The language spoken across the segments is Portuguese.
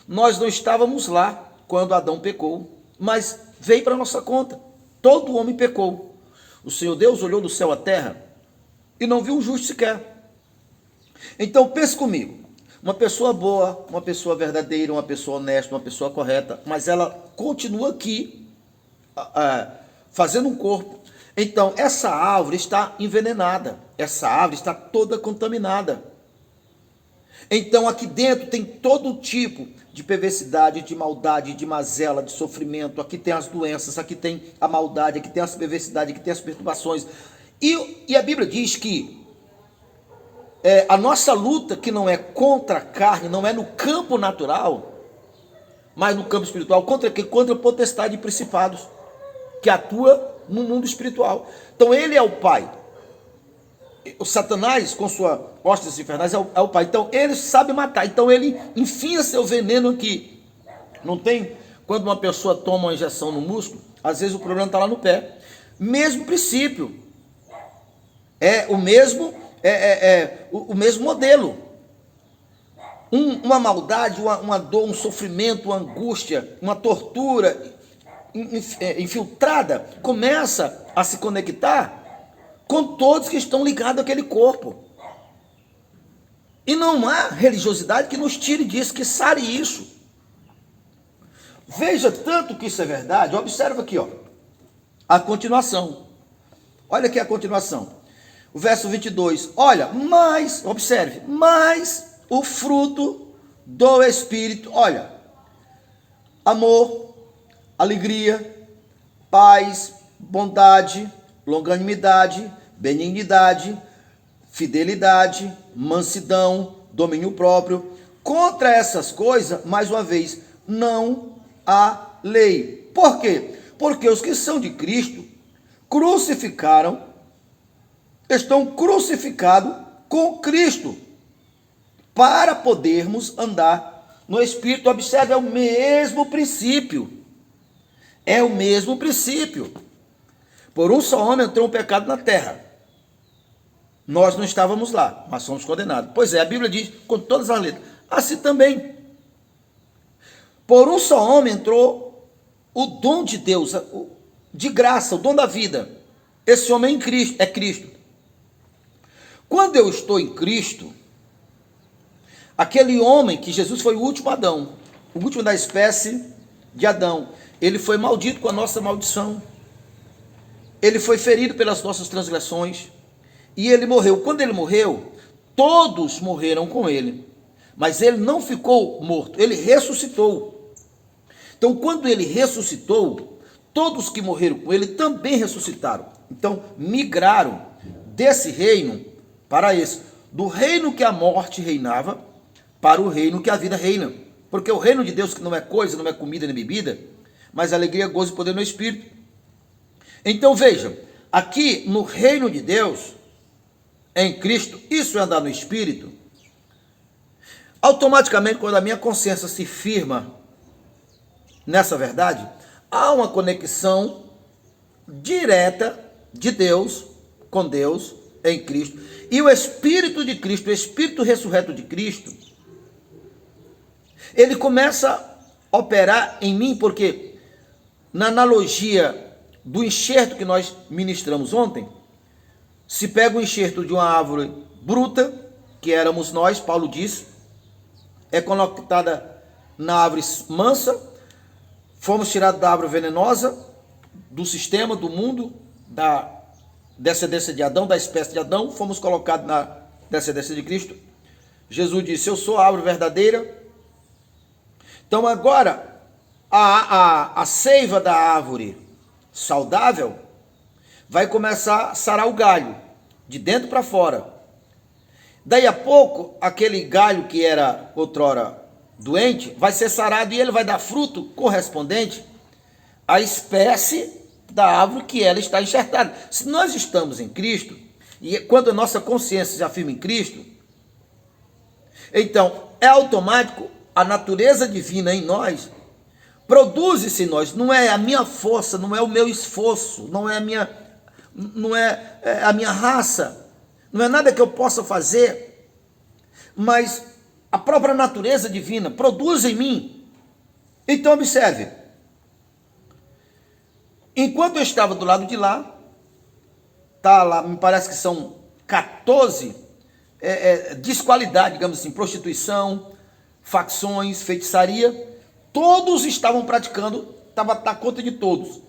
Nós não estávamos lá quando Adão pecou, mas veio para nossa conta. Todo homem pecou. O Senhor Deus olhou do céu à terra e não viu um justo sequer. Então pense comigo, uma pessoa boa, uma pessoa verdadeira, uma pessoa honesta, uma pessoa correta, mas ela continua aqui fazendo um corpo. Então essa árvore está envenenada, essa árvore está toda contaminada. Então aqui dentro tem todo tipo de perversidade, de maldade, de mazela, de sofrimento. Aqui tem as doenças, aqui tem a maldade, aqui tem as perversidades, aqui tem as perturbações. E a Bíblia diz que a nossa luta, que não é contra a carne, não é no campo natural, mas no campo espiritual, contra quem? Contra a potestade de principados, que atua no mundo espiritual. Então ele é o pai. O Satanás, com sua hostes infernais, é o pai. Então ele sabe matar. Então ele enfia seu veneno aqui. Não tem? Quando uma pessoa toma uma injeção no músculo, às vezes o problema está lá no pé. Mesmo princípio. É o mesmo, o mesmo modelo. Uma maldade, uma dor, um sofrimento, uma angústia, uma tortura infiltrada começa a se conectar com todos que estão ligados àquele corpo. E não há religiosidade que nos tire disso, que sare isso. Veja tanto que isso é verdade. Observa aqui, ó, a continuação. Olha aqui a continuação. O verso 22. Olha, observe, mas o fruto do Espírito, olha, amor, alegria, paz, bondade, longanimidade, benignidade, fidelidade, mansidão, domínio próprio. Contra essas coisas, mais uma vez, não há lei. Por quê? Porque os que são de Cristo estão crucificados com Cristo, para podermos andar no Espírito. Observe, é o mesmo princípio. É o mesmo princípio. Por um só homem entrou o pecado na terra. Nós não estávamos lá, mas somos condenados. Pois é, a Bíblia diz com todas as letras. Assim também. Por um só homem entrou o dom de Deus, de graça, o dom da vida. Esse homem é Cristo. Quando eu estou em Cristo, aquele homem que Jesus foi o último Adão, o último da espécie de Adão, ele foi maldito com a nossa maldição. Ele foi ferido pelas nossas transgressões e ele morreu. Quando ele morreu, todos morreram com ele, mas ele não ficou morto, ele ressuscitou. Então, quando ele ressuscitou, todos que morreram com ele também ressuscitaram. Então, migraram desse reino para esse, do reino que a morte reinava para o reino que a vida reina. Porque o reino de Deus, que não é coisa, não é comida nem bebida, mas alegria, gozo e poder no Espírito. Então veja, aqui no reino de Deus, em Cristo, isso é andar no Espírito. Automaticamente, quando a minha consciência se firma nessa verdade, há uma conexão direta de Deus com Deus em Cristo. E o Espírito de Cristo, o Espírito ressurreto de Cristo, ele começa a operar em mim, porque na analogia do enxerto que nós ministramos ontem, se pega o enxerto de uma árvore bruta, que éramos nós, Paulo disse, é colocada na árvore mansa, fomos tirados da árvore venenosa, do sistema, do mundo, da descendência de Adão, da espécie de Adão, fomos colocados na descendência de Cristo. Jesus disse, eu sou a árvore verdadeira. Então agora, a seiva da árvore saudável vai começar a sarar o galho, de dentro para fora. Daí a pouco, aquele galho que era outrora doente, vai ser sarado e ele vai dar fruto correspondente à espécie da árvore que ela está enxertada. Se nós estamos em Cristo, e quando a nossa consciência se afirma em Cristo, então é automático, a natureza divina em nós produz-se em nós. Não é a minha força, não é o meu esforço, não é a minha raça, não é nada que eu possa fazer, mas a própria natureza divina produz em mim Então observe, enquanto eu estava do lado de lá, tá lá, me parece que são 14 desqualidade, digamos assim, prostituição, facções, feitiçaria, todos estavam praticando, estava na conta de todos.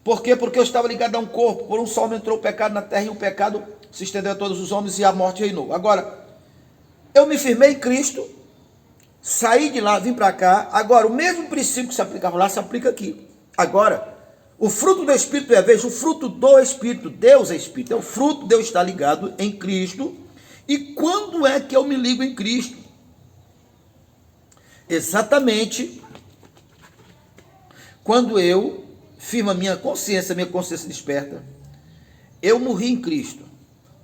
Por quê? Porque eu estava ligado a um corpo, por um só homem entrou o pecado na terra e o pecado se estendeu a todos os homens e a morte reinou. Agora, eu me firmei em Cristo, saí de lá, vim para cá, agora o mesmo princípio que se aplicava lá, se aplica aqui. Agora, o fruto do Espírito é, veja, o fruto do Espírito, Deus é Espírito, é o fruto de eu estar ligado em Cristo. E quando é que eu me ligo em Cristo? Exatamente quando eu firmo a minha consciência desperta, eu morri em Cristo.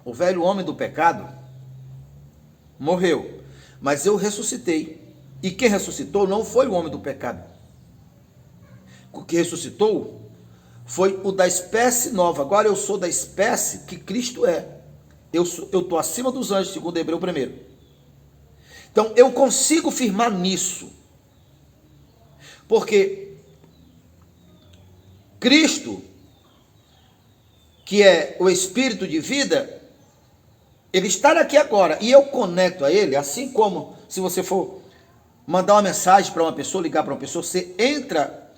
O velho homem do pecado morreu, mas eu ressuscitei. E quem ressuscitou não foi o homem do pecado. O que ressuscitou foi o da espécie nova. Agora eu sou da espécie que Cristo é. Eu estou acima dos anjos, segundo Hebreu 1. Então eu consigo firmar nisso. Porque Cristo, que é o Espírito de vida, ele está aqui agora. E eu conecto a ele, assim como se você for mandar uma mensagem para uma pessoa, ligar para uma pessoa, você entra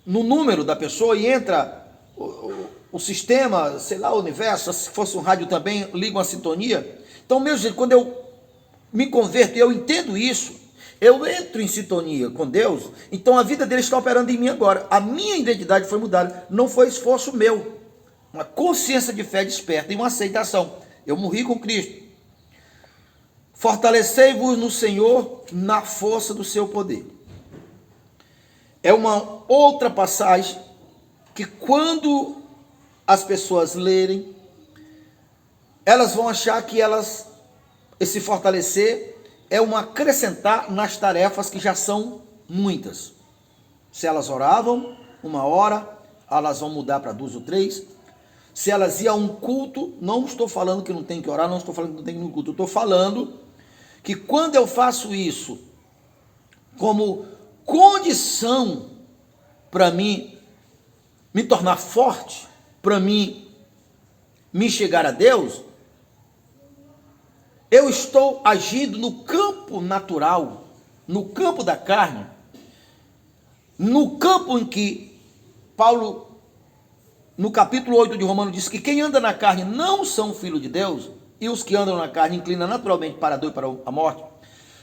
no número da pessoa e entra o sistema, sei lá, o universo, se fosse um rádio também, liga uma sintonia. Então, mesmo jeito, quando eu me converto e eu entendo isso, eu entro em sintonia com Deus, então a vida dele está operando em mim agora. A minha identidade foi mudada, não foi esforço meu, uma consciência de fé desperta e uma aceitação. Eu morri com Cristo. Fortalecei-vos no Senhor na força do seu poder. É uma outra passagem que quando as pessoas lerem, elas vão achar que esse fortalecer é um acrescentar nas tarefas que já são muitas. Se elas oravam 1 hora, elas vão mudar para 2 ou 3. Se elas iam a um culto, não estou falando que não tem que orar, não estou falando que não tem que ir no culto, estou falando que quando eu faço isso como condição para mim me tornar forte, para mim me chegar a Deus, eu estou agindo no campo natural, no campo da carne, no campo em que Paulo, no capítulo 8 de Romanos, diz que quem anda na carne não são filhos de Deus, e os que andam na carne inclinam naturalmente para a dor e para a morte.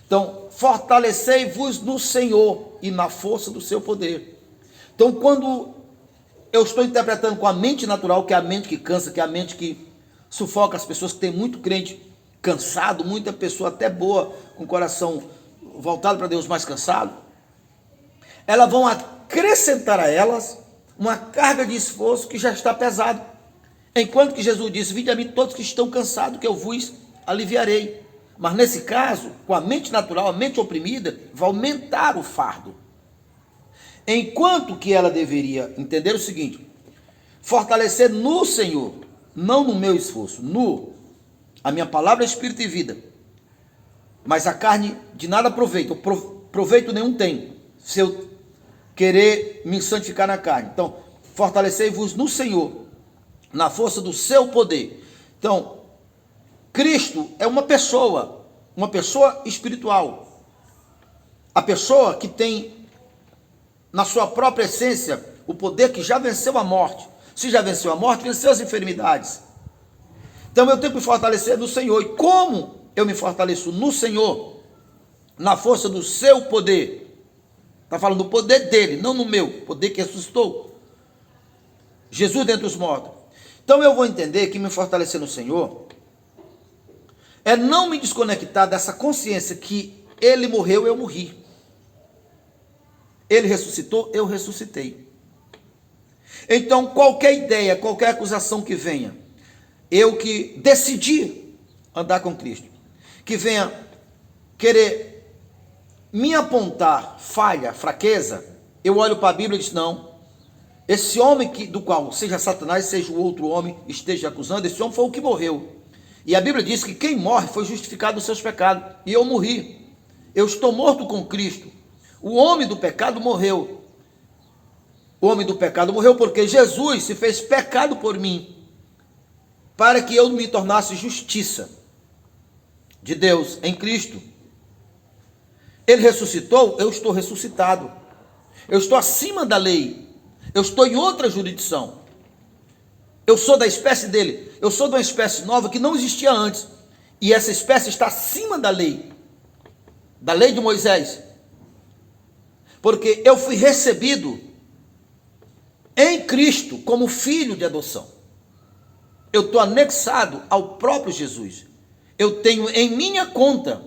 Então, fortalecei-vos no Senhor e na força do seu poder. Então, quando eu estou interpretando com a mente natural, que é a mente que cansa, que é a mente que sufoca as pessoas, que tem muito crente cansado, muita pessoa até boa, com o coração voltado para Deus, mais cansado, elas vão acrescentar a elas uma carga de esforço que já está pesado. Enquanto que Jesus disse, vinde a mim todos que estão cansados, que eu vos aliviarei. Mas nesse caso, com a mente natural, a mente oprimida, vai aumentar o fardo. Enquanto que ela deveria entender o seguinte, fortalecer no Senhor, não no meu esforço, a minha palavra é espírito e vida, mas a carne de nada aproveita, proveito nenhum tem, se eu querer me santificar na carne. Então, fortalecei-vos no Senhor, na força do seu poder. Então, Cristo é uma pessoa espiritual, a pessoa que tem na sua própria essência o poder que já venceu a morte. Se já venceu a morte, venceu as enfermidades. Então eu tenho que me fortalecer no Senhor. E como eu me fortaleço no Senhor? Na força do seu poder. Está falando do poder dele, não no meu, poder que ressuscitou Jesus dentre os mortos. Então eu vou entender que me fortalecer no Senhor é não me desconectar dessa consciência que ele morreu, eu morri. Ele ressuscitou, eu ressuscitei. Então qualquer ideia, qualquer acusação que venha, eu que decidi andar com Cristo, que venha querer me apontar falha, fraqueza, eu olho para a Bíblia e digo, não, esse homem do qual seja Satanás, seja o outro homem, esteja acusando, esse homem foi o que morreu. E a Bíblia diz que quem morre foi justificado dos seus pecados, e eu morri eu estou morto com Cristo. O homem do pecado morreu. O homem do pecado morreu porque Jesus se fez pecado por mim, para que eu me tornasse justiça de Deus em Cristo. Ele ressuscitou, eu estou ressuscitado. Eu estou acima da lei. Eu estou em outra jurisdição. Eu sou da espécie dele. Eu sou de uma espécie nova que não existia antes. E essa espécie está acima da lei de Moisés. Porque eu fui recebido em Cristo como filho de adoção. Eu estou anexado ao próprio Jesus. Eu tenho em minha conta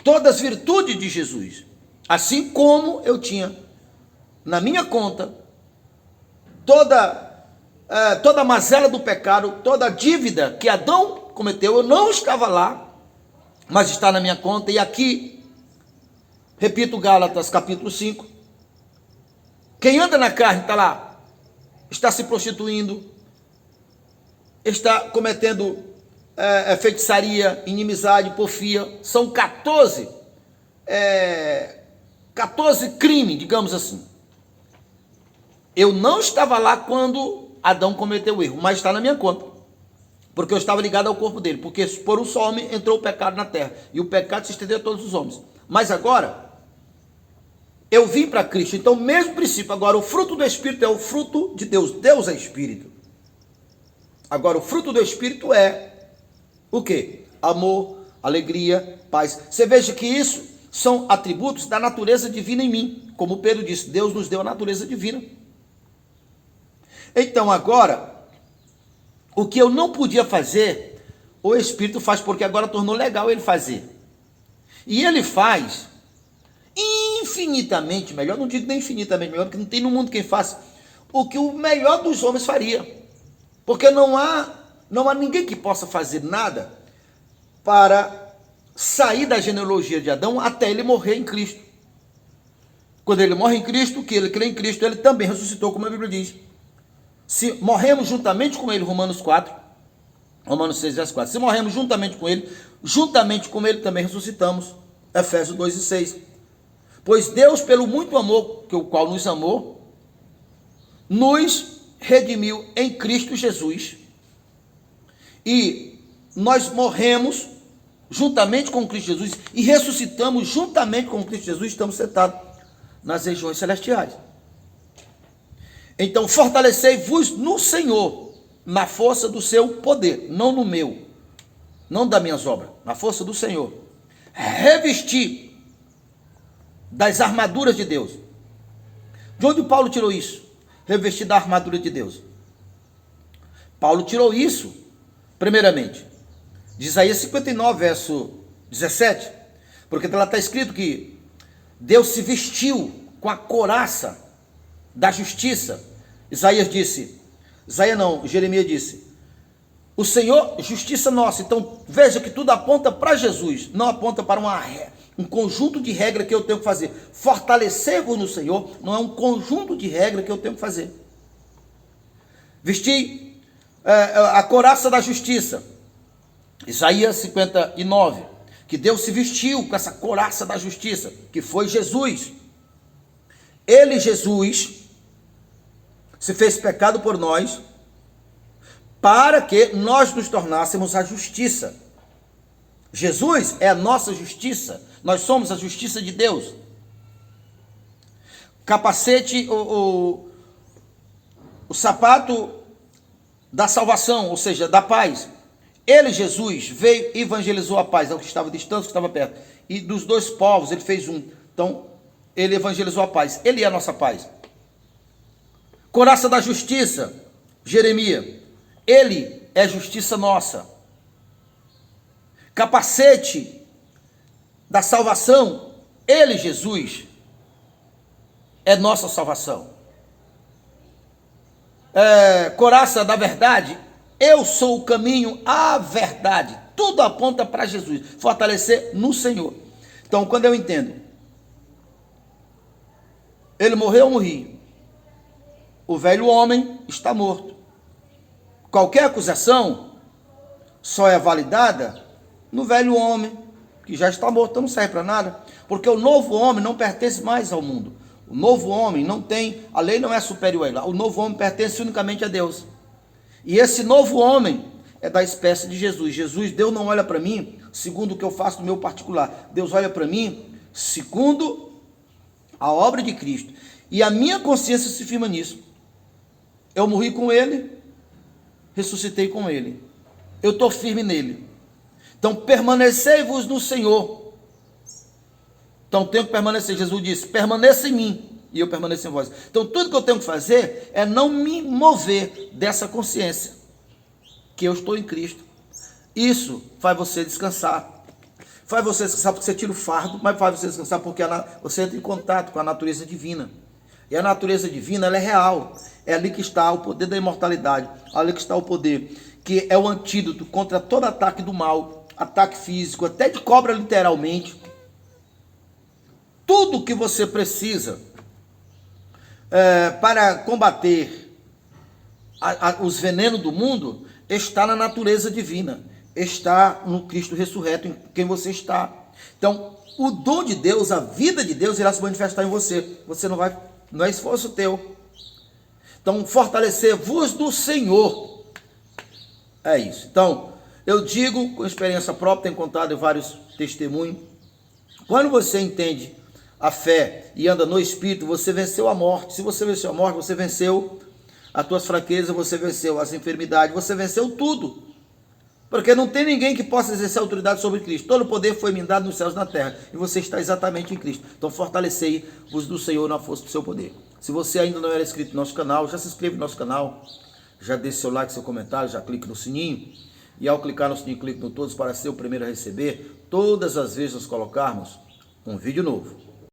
todas as virtudes de Jesus. Assim como eu tinha na minha conta toda a mazela do pecado, toda a dívida que Adão cometeu. Eu não estava lá, mas está na minha conta. E aqui, repito, Gálatas capítulo 5, quem anda na carne está lá, está se prostituindo, está cometendo feitiçaria, inimizade, porfia. São 14 crimes, digamos assim. Eu não estava lá quando Adão cometeu o erro, mas está na minha conta, porque eu estava ligado ao corpo dele, porque por um só homem entrou o pecado na terra, e o pecado se estendeu a todos os homens. Mas agora, eu vim para Cristo. Então, mesmo princípio. Agora, o fruto do Espírito é o fruto de Deus. Deus é Espírito. Agora, o fruto do Espírito é o quê? Amor, alegria, paz. Você veja que isso são atributos da natureza divina em mim. Como Pedro disse, Deus nos deu a natureza divina. Então, agora, o que eu não podia fazer, o Espírito faz, porque agora tornou legal ele fazer. E ele faz infinitamente melhor, não digo nem infinitamente melhor, porque não tem no mundo quem faça o que o melhor dos homens faria. Porque não há ninguém que possa fazer nada para sair da genealogia de Adão até ele morrer em Cristo. Quando ele morre em Cristo, que ele crê em Cristo, ele também ressuscitou, como a Bíblia diz. Se morremos juntamente com ele, Romanos 6, verso 4. Se morremos juntamente com ele também ressuscitamos, Efésios 2 e 6. Pois Deus, pelo muito amor que o qual nos amou, nos redimiu em Cristo Jesus, e nós morremos juntamente com Cristo Jesus e ressuscitamos juntamente com Cristo Jesus. Estamos sentados nas regiões celestiais. Então, fortalecei-vos no Senhor, na força do seu poder, não no meu, não das minhas obras, na força do Senhor. Revesti das armaduras de Deus. De onde Paulo tirou isso? Revestir da armadura de Deus. Paulo tirou isso, primeiramente, de Isaías 59, verso 17, porque lá está escrito que Deus se vestiu com a couraça da justiça. Jeremias disse, o Senhor, justiça nossa. Então, veja que tudo aponta para Jesus, não aponta para um conjunto de regras que eu tenho que fazer. Fortalecer-vos no Senhor não é um conjunto de regras que eu tenho que fazer. Vestir a couraça da justiça. Isaías 59, que Deus se vestiu com essa couraça da justiça, que foi Jesus. Ele, Jesus, se fez pecado por nós, para que nós nos tornássemos a justiça. Jesus é a nossa justiça. Nós somos a justiça de Deus. Capacete, o sapato da salvação, ou seja, da paz. Ele, Jesus, veio e evangelizou a paz, ao que estava distante, ao que estava perto. E dos dois povos, ele fez um. Então, ele evangelizou a paz. Ele é a nossa paz. Couraça da justiça, Jeremias. Ele é justiça nossa. Capacete da salvação, ele, Jesus, é nossa salvação. Couraça da verdade, eu sou o caminho, a verdade. Tudo aponta para Jesus. Fortalecer no Senhor. Então, quando eu entendo, ele morreu, eu morri. O velho homem está morto. Qualquer acusação só é validada no velho homem, que já está morto, então não serve para nada, porque o novo homem não pertence mais ao mundo. O novo homem não tem, a lei não é superior a ele, o novo homem pertence unicamente a Deus. E esse novo homem é da espécie de Jesus. Deus não olha para mim segundo o que eu faço no meu particular. Deus olha para mim segundo a obra de Cristo. E a minha consciência se firma nisso. Eu morri com ele, ressuscitei com ele. Eu estou firme nele. Então permanecei-vos no Senhor. Então tenho que permanecer. Jesus disse, permaneça em mim e eu permaneço em vós. Então tudo que eu tenho que fazer é não me mover dessa consciência que eu estou em Cristo. Isso faz você descansar. Faz você descansar porque você tira o fardo, mas faz você descansar porque você entra em contato com a natureza divina. E a natureza divina, ela é real. É ali que está o poder da imortalidade. Ali que está o poder, que é o antídoto contra todo ataque do mal, ataque físico, até de cobra literalmente. Tudo que você precisa para combater os venenos do mundo está na natureza divina, está no Cristo ressurreto, em quem você está. Então, o dom de Deus, a vida de Deus irá se manifestar em você. Você não é esforço teu. Então, fortalecer-vos do Senhor. É isso. Então, eu digo com experiência própria, tenho contado em vários testemunhos, quando você entende a fé e anda no Espírito, você venceu a morte. Se você venceu a morte, você venceu as tuas fraquezas, você venceu as enfermidades, você venceu tudo. Porque não tem ninguém que possa exercer autoridade sobre Cristo. Todo o poder foi me dado nos céus e na terra. E você está exatamente em Cristo. Então fortalecei-vos do Senhor na força do seu poder. Se você ainda não era inscrito no nosso canal, já se inscreve no nosso canal. Já deixe seu like, seu comentário, já clique no sininho. E ao clicar no sininho, clique no todos para ser o primeiro a receber todas as vezes que nós colocarmos um vídeo novo.